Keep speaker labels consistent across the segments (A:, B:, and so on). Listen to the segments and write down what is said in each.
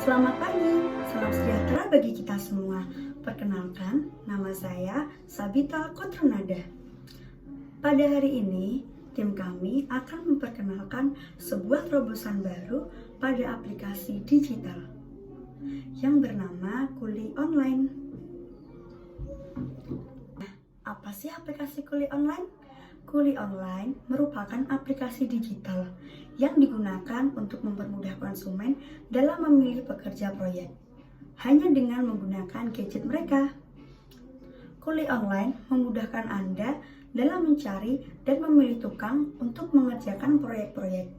A: Selamat pagi, salam sejahtera bagi kita semua. Perkenalkan, nama saya Sabita Kotrunada. Pada hari ini, tim kami akan memperkenalkan sebuah terobosan baru pada aplikasi digital yang bernama Kuli Online. Apa sih aplikasi Kuli Online? Kuli Online merupakan aplikasi digital yang digunakan untuk mempermudah konsumen dalam memilih pekerja proyek, hanya dengan menggunakan gadget mereka. Kuli Online memudahkan Anda dalam mencari dan memilih tukang untuk mengerjakan proyek-proyek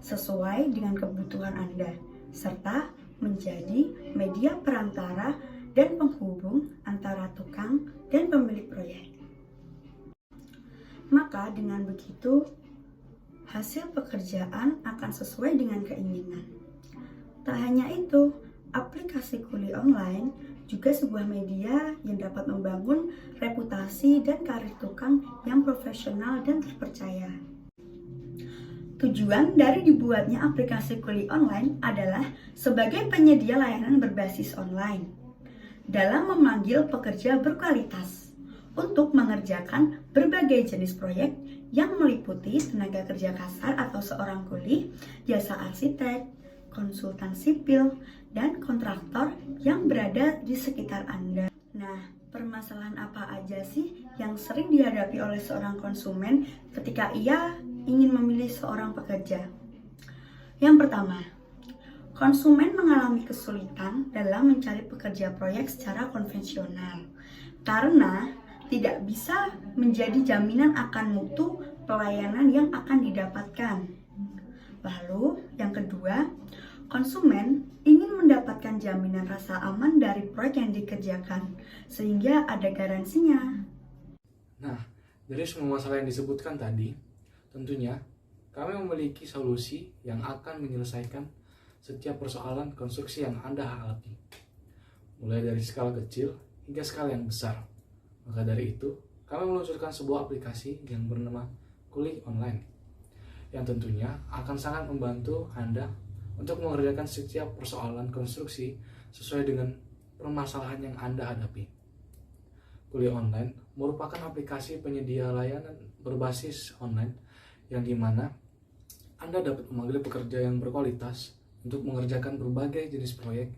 A: sesuai dengan kebutuhan Anda, serta menjadi media perantara dan penghubung antara tukang dan pemilik proyek. Maka dengan begitu, hasil pekerjaan akan sesuai dengan keinginan. Tak hanya itu, aplikasi Kuli Online juga sebuah media yang dapat membangun reputasi dan karir tukang yang profesional dan terpercaya. Tujuan dari dibuatnya aplikasi Kuli Online adalah sebagai penyedia layanan berbasis online dalam memanggil pekerja berkualitas untuk mengerjakan berbagai jenis proyek yang meliputi tenaga kerja kasar atau seorang kuli, jasa arsitek, konsultan sipil, dan kontraktor yang berada di sekitar Anda. Nah, permasalahan apa aja sih yang sering dihadapi oleh seorang konsumen ketika ia ingin memilih seorang pekerja? Yang pertama, konsumen mengalami kesulitan dalam mencari pekerja proyek secara konvensional karena tidak bisa menjadi jaminan akan mutu pelayanan yang akan didapatkan. Lalu, yang kedua, konsumen ingin mendapatkan jaminan rasa aman dari proyek yang dikerjakan, sehingga ada garansinya.
B: Nah, dari semua masalah yang disebutkan tadi, tentunya kami memiliki solusi yang akan menyelesaikan setiap persoalan konstruksi yang Anda hadapi, mulai dari skala kecil hingga skala yang besar. Maka dari itu, kami meluncurkan sebuah aplikasi yang bernama Kuli Online, yang tentunya akan sangat membantu Anda untuk mengerjakan setiap persoalan konstruksi sesuai dengan permasalahan yang Anda hadapi. Kuli Online merupakan aplikasi penyedia layanan berbasis online yang dimana Anda dapat memanggil pekerja yang berkualitas untuk mengerjakan berbagai jenis proyek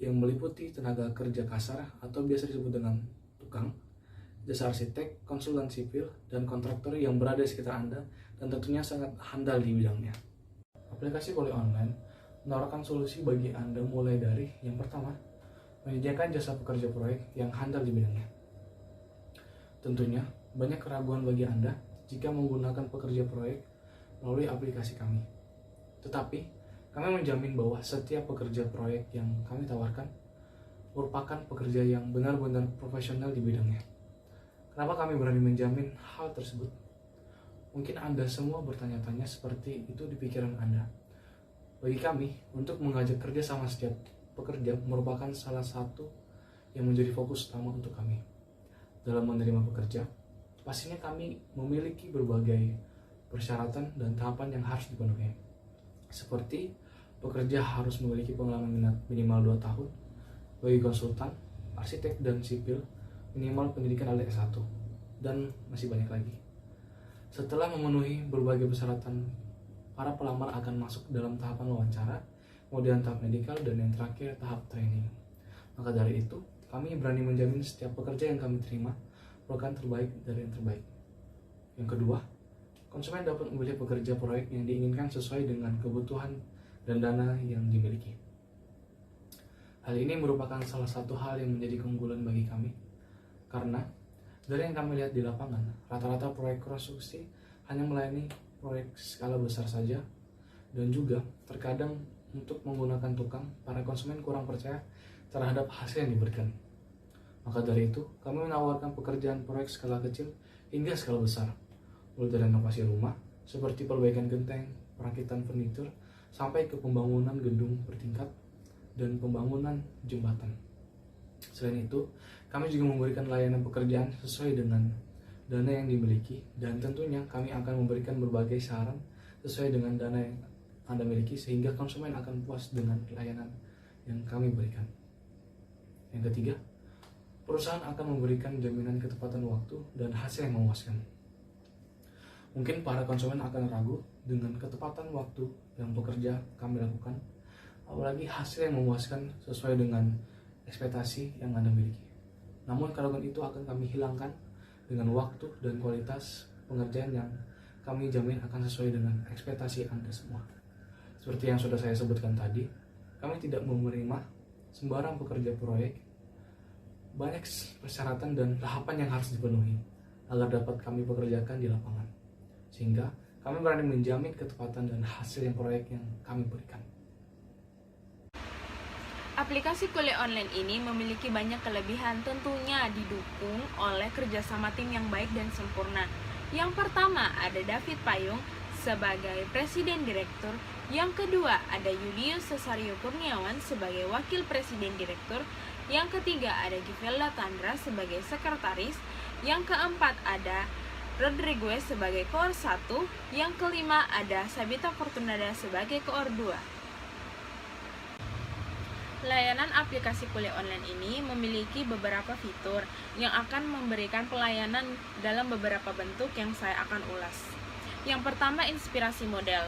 B: yang meliputi tenaga kerja kasar atau biasa disebut dengan tukang, jasa arsitek, konsultan sipil, dan kontraktor yang berada di sekitar Anda dan tentunya sangat handal di bidangnya. Aplikasi Kuli Online menawarkan solusi bagi Anda mulai dari yang pertama, menyediakan jasa pekerja proyek yang handal di bidangnya. Tentunya banyak keraguan bagi Anda jika menggunakan pekerja proyek melalui aplikasi kami. Tetapi kami menjamin bahwa setiap pekerja proyek yang kami tawarkan merupakan pekerja yang benar-benar profesional di bidangnya. Kenapa kami berani menjamin hal tersebut? Mungkin Anda semua bertanya-tanya seperti itu di pikiran Anda. Bagi kami, untuk mengajak kerja sama setiap pekerja merupakan salah satu yang menjadi fokus utama untuk kami. Dalam menerima pekerja, pastinya kami memiliki berbagai persyaratan dan tahapan yang harus dipenuhi. Seperti, pekerja harus memiliki pengalaman minimal 2 tahun, bagi konsultan, arsitek, dan sipil, minimal pendidikan adalah S1, dan masih banyak lagi. Setelah memenuhi berbagai persyaratan, para pelamar akan masuk dalam tahapan wawancara, kemudian tahap medikal, dan yang terakhir tahap training. Maka dari itu, kami berani menjamin setiap pekerja yang kami terima merupakan terbaik dari yang terbaik. Yang kedua, konsumen dapat memilih pekerja proyek yang diinginkan sesuai dengan kebutuhan dan dana yang dimiliki. Hal ini merupakan salah satu hal yang menjadi keunggulan bagi kami, karena dari yang kami lihat di lapangan, rata-rata proyek konstruksi hanya melayani proyek skala besar saja, dan juga terkadang untuk menggunakan tukang, para konsumen kurang percaya terhadap hasil yang diberikan. Maka dari itu, kami menawarkan pekerjaan proyek skala kecil hingga skala besar, mulai dari renovasi rumah, seperti perbaikan genteng, perakitan furnitur, sampai ke pembangunan gedung bertingkat dan pembangunan jembatan. Selain itu, kami juga memberikan layanan pekerjaan sesuai dengan dana yang dimiliki, dan tentunya kami akan memberikan berbagai saran sesuai dengan dana yang Anda miliki sehingga konsumen akan puas dengan layanan yang kami berikan. Yang ketiga, perusahaan akan memberikan jaminan ketepatan waktu dan hasil yang memuaskan. Mungkin para konsumen akan ragu dengan ketepatan waktu yang pekerja kami lakukan, apalagi hasil yang memuaskan sesuai dengan ekspektasi yang Anda miliki. Namun keraguan itu akan kami hilangkan dengan waktu dan kualitas pengerjaan yang kami jamin akan sesuai dengan ekspektasi Anda semua. Seperti yang sudah saya sebutkan tadi, kami tidak menerima sembarang pekerja proyek. Banyak persyaratan dan tahapan yang harus dipenuhi agar dapat kami pekerjakan di lapangan. Sehingga kami berani menjamin ketepatan dan hasil yang proyek yang kami berikan.
C: Aplikasi kuliah online ini memiliki banyak kelebihan, tentunya didukung oleh kerjasama tim yang baik dan sempurna. Yang pertama, ada David Payung sebagai Presiden Direktur. Yang kedua, ada Julius Cesario Kurniawan sebagai Wakil Presiden Direktur. Yang ketiga, ada Givelda Tandra sebagai Sekretaris. Yang keempat, ada Rodriguez sebagai Koor 1. Yang kelima, ada Sabita Fortunada sebagai Koor 2. Layanan aplikasi kuliah online ini memiliki beberapa fitur yang akan memberikan pelayanan dalam beberapa bentuk yang saya akan ulas. Yang pertama, inspirasi model.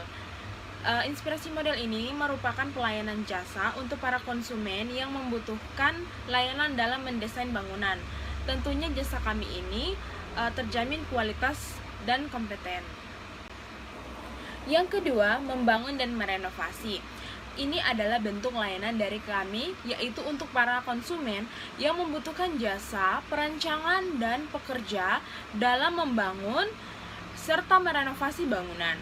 C: Inspirasi model ini merupakan pelayanan jasa untuk para konsumen yang membutuhkan layanan dalam mendesain bangunan. Tentunya jasa kami ini terjamin kualitas dan kompeten. Yang kedua, membangun dan merenovasi. Ini adalah bentuk layanan dari kami, yaitu untuk para konsumen yang membutuhkan jasa, perancangan, dan pekerja dalam membangun serta merenovasi bangunan.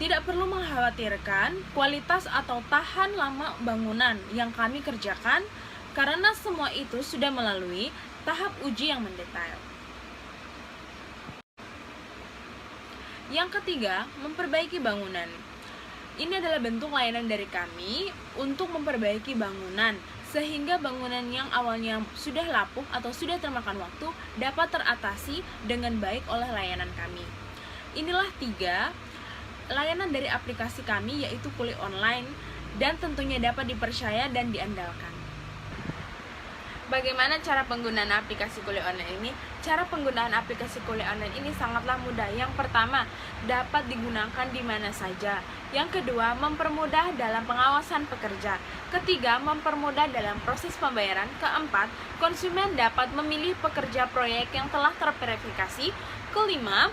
C: Tidak perlu mengkhawatirkan kualitas atau tahan lama bangunan yang kami kerjakan, karena semua itu sudah melalui tahap uji yang mendetail. Yang ketiga, memperbaiki bangunan. Ini adalah bentuk layanan dari kami untuk memperbaiki bangunan, sehingga bangunan yang awalnya sudah lapuk atau sudah termakan waktu dapat teratasi dengan baik oleh layanan kami. Inilah 3 layanan dari aplikasi kami, yaitu kuliah online, dan tentunya dapat dipercaya dan diandalkan. Bagaimana cara penggunaan aplikasi kuliah online ini? Cara penggunaan aplikasi kuliah online ini sangatlah mudah. Yang pertama, dapat digunakan di mana saja. Yang kedua, mempermudah dalam pengawasan pekerja. Ketiga, mempermudah dalam proses pembayaran. Keempat, konsumen dapat memilih pekerja proyek yang telah terverifikasi. Kelima,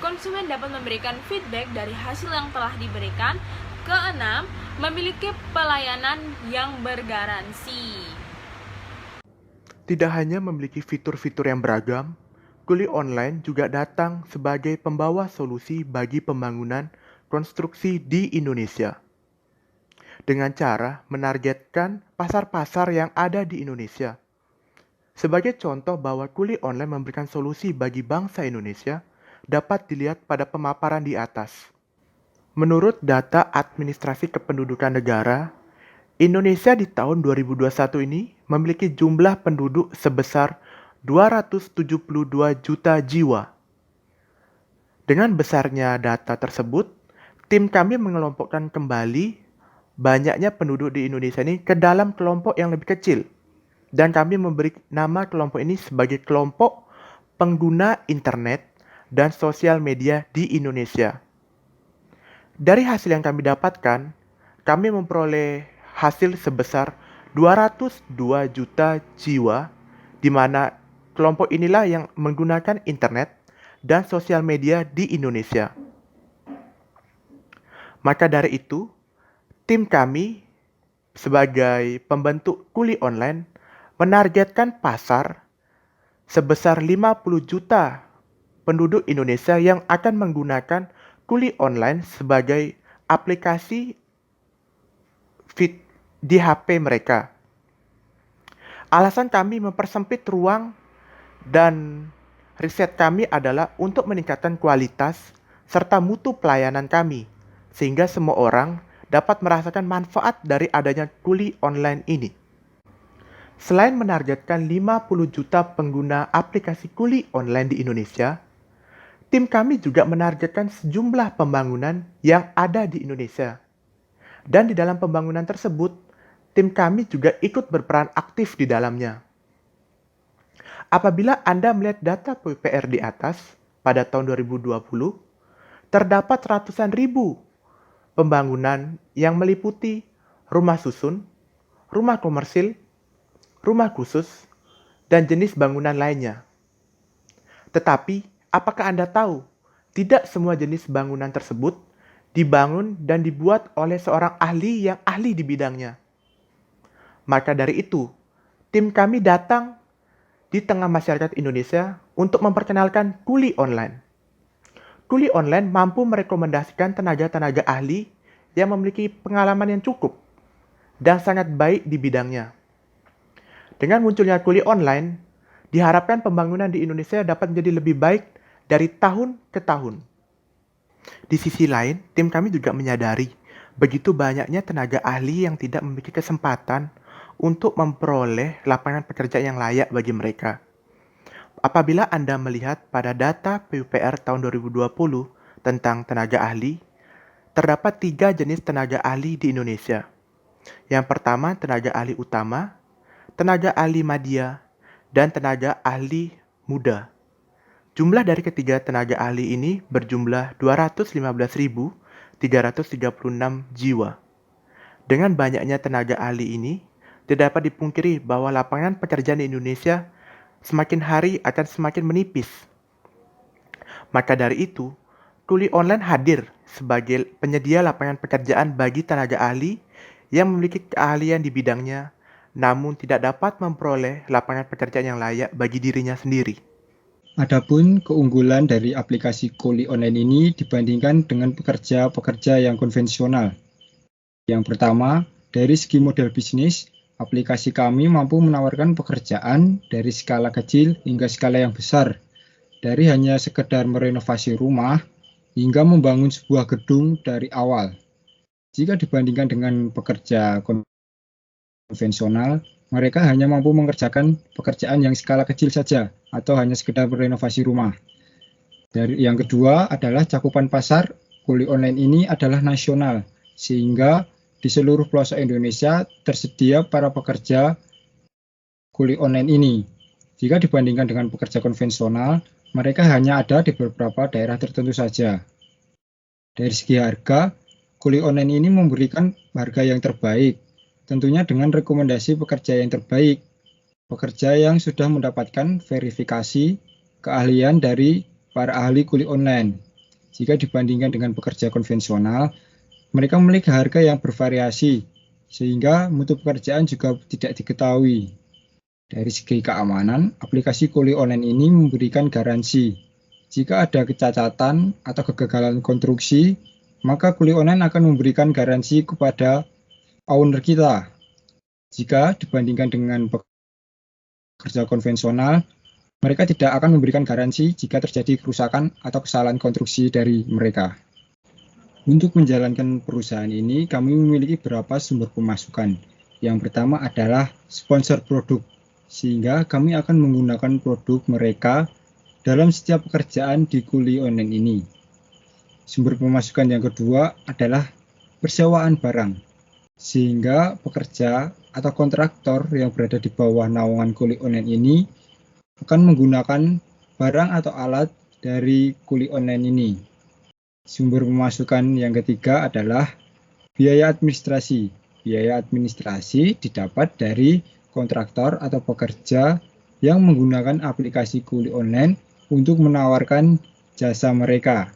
C: konsumen dapat memberikan feedback dari hasil yang telah diberikan. Keenam, memiliki pelayanan yang bergaransi.
D: Tidak hanya memiliki fitur-fitur yang beragam, kuliah online juga datang sebagai pembawa solusi bagi pembangunan konstruksi di Indonesia. Dengan cara menargetkan pasar-pasar yang ada di Indonesia. Sebagai contoh bahwa kuliah online memberikan solusi bagi bangsa Indonesia, dapat dilihat pada pemaparan di atas. Menurut data Administrasi Kependudukan Negara, Indonesia di tahun 2021 ini memiliki jumlah penduduk sebesar 272 juta jiwa. Dengan besarnya data tersebut, tim kami mengelompokkan kembali banyaknya penduduk di Indonesia ini ke dalam kelompok yang lebih kecil. Dan kami memberi nama kelompok ini sebagai kelompok pengguna internet dan sosial media di Indonesia. Dari hasil yang kami dapatkan, kami memperoleh hasil sebesar 202 juta jiwa, di mana kelompok inilah yang menggunakan internet dan sosial media di Indonesia. Maka dari itu, tim kami sebagai pembentuk kuliah online menargetkan pasar sebesar 50 juta penduduk Indonesia yang akan menggunakan kuliah online sebagai aplikasi di HP mereka. Alasan kami mempersempit ruang dan riset kami adalah untuk meningkatkan kualitas serta mutu pelayanan kami, sehingga semua orang dapat merasakan manfaat dari adanya kuliah online ini. Selain menargetkan 50 juta pengguna aplikasi kuliah online di Indonesia, tim kami juga menargetkan sejumlah pembangunan yang ada di Indonesia. Dan di dalam pembangunan tersebut, tim kami juga ikut berperan aktif di dalamnya. Apabila Anda melihat data PUPR di atas, pada tahun 2020, terdapat ratusan ribu pembangunan yang meliputi rumah susun, rumah komersil, rumah khusus, dan jenis bangunan lainnya. Tetapi, apakah Anda tahu, tidak semua jenis bangunan tersebut dibangun dan dibuat oleh seorang ahli yang ahli di bidangnya. Maka dari itu, tim kami datang di tengah masyarakat Indonesia untuk memperkenalkan Kuli Online. Kuli Online mampu merekomendasikan tenaga-tenaga ahli yang memiliki pengalaman yang cukup dan sangat baik di bidangnya. Dengan munculnya Kuli Online, diharapkan pembangunan di Indonesia dapat menjadi lebih baik dari tahun ke tahun. Di sisi lain, tim kami juga menyadari begitu banyaknya tenaga ahli yang tidak memiliki kesempatan untuk memperoleh lapangan pekerjaan yang layak bagi mereka. Apabila Anda melihat pada data PUPR tahun 2020 tentang tenaga ahli, terdapat 3 jenis tenaga ahli di Indonesia. Yang pertama, tenaga ahli utama, tenaga ahli madya, dan tenaga ahli muda. Jumlah dari ketiga tenaga ahli ini berjumlah 215.336 jiwa. Dengan banyaknya tenaga ahli ini, tidak dapat dipungkiri bahwa lapangan pekerjaan di Indonesia semakin hari akan semakin menipis. Maka dari itu, Kuli Online hadir sebagai penyedia lapangan pekerjaan bagi tenaga ahli yang memiliki keahlian di bidangnya, namun tidak dapat memperoleh lapangan pekerjaan yang layak bagi dirinya sendiri.
E: Adapun keunggulan dari aplikasi Kuli Online ini dibandingkan dengan pekerja-pekerja yang konvensional. Yang pertama, dari segi model bisnis, aplikasi kami mampu menawarkan pekerjaan dari skala kecil hingga skala yang besar, dari hanya sekedar merenovasi rumah hingga membangun sebuah gedung dari awal. Jika dibandingkan dengan pekerja konvensional, mereka hanya mampu mengerjakan pekerjaan yang skala kecil saja atau hanya sekedar merenovasi rumah. Yang kedua adalah cakupan pasar. Kuli Online ini adalah nasional, sehingga di seluruh pelosok Indonesia tersedia para pekerja Kuli Online ini. Jika dibandingkan dengan pekerja konvensional, mereka hanya ada di beberapa daerah tertentu saja. Dari segi harga, Kuli Online ini memberikan harga yang terbaik, tentunya dengan rekomendasi pekerja yang terbaik, pekerja yang sudah mendapatkan verifikasi keahlian dari para ahli Kuli Online. Jika dibandingkan dengan pekerja konvensional, mereka memiliki harga yang bervariasi, sehingga mutu pekerjaan juga tidak diketahui. Dari segi keamanan, aplikasi Kuli Online ini memberikan garansi. Jika ada kecacatan atau kegagalan konstruksi, maka Kuli Online akan memberikan garansi kepada owner kita. Jika dibandingkan dengan pekerja konvensional, mereka tidak akan memberikan garansi jika terjadi kerusakan atau kesalahan konstruksi dari mereka. Untuk menjalankan perusahaan ini, kami memiliki beberapa sumber pemasukan. Yang pertama adalah sponsor produk, sehingga kami akan menggunakan produk mereka dalam setiap pekerjaan di Kuli Online ini. Sumber pemasukan yang kedua adalah persewaan barang, sehingga pekerja atau kontraktor yang berada di bawah naungan Kuli Online ini akan menggunakan barang atau alat dari Kuli Online ini. Sumber pemasukan yang ketiga adalah biaya administrasi. Biaya administrasi didapat dari kontraktor atau pekerja yang menggunakan aplikasi Kuli Online untuk menawarkan jasa mereka.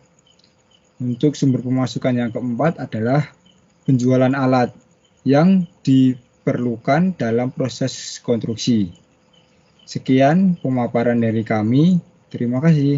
E: Untuk sumber pemasukan yang keempat adalah penjualan alat yang diperlukan dalam proses konstruksi. Sekian pemaparan dari kami. Terima kasih.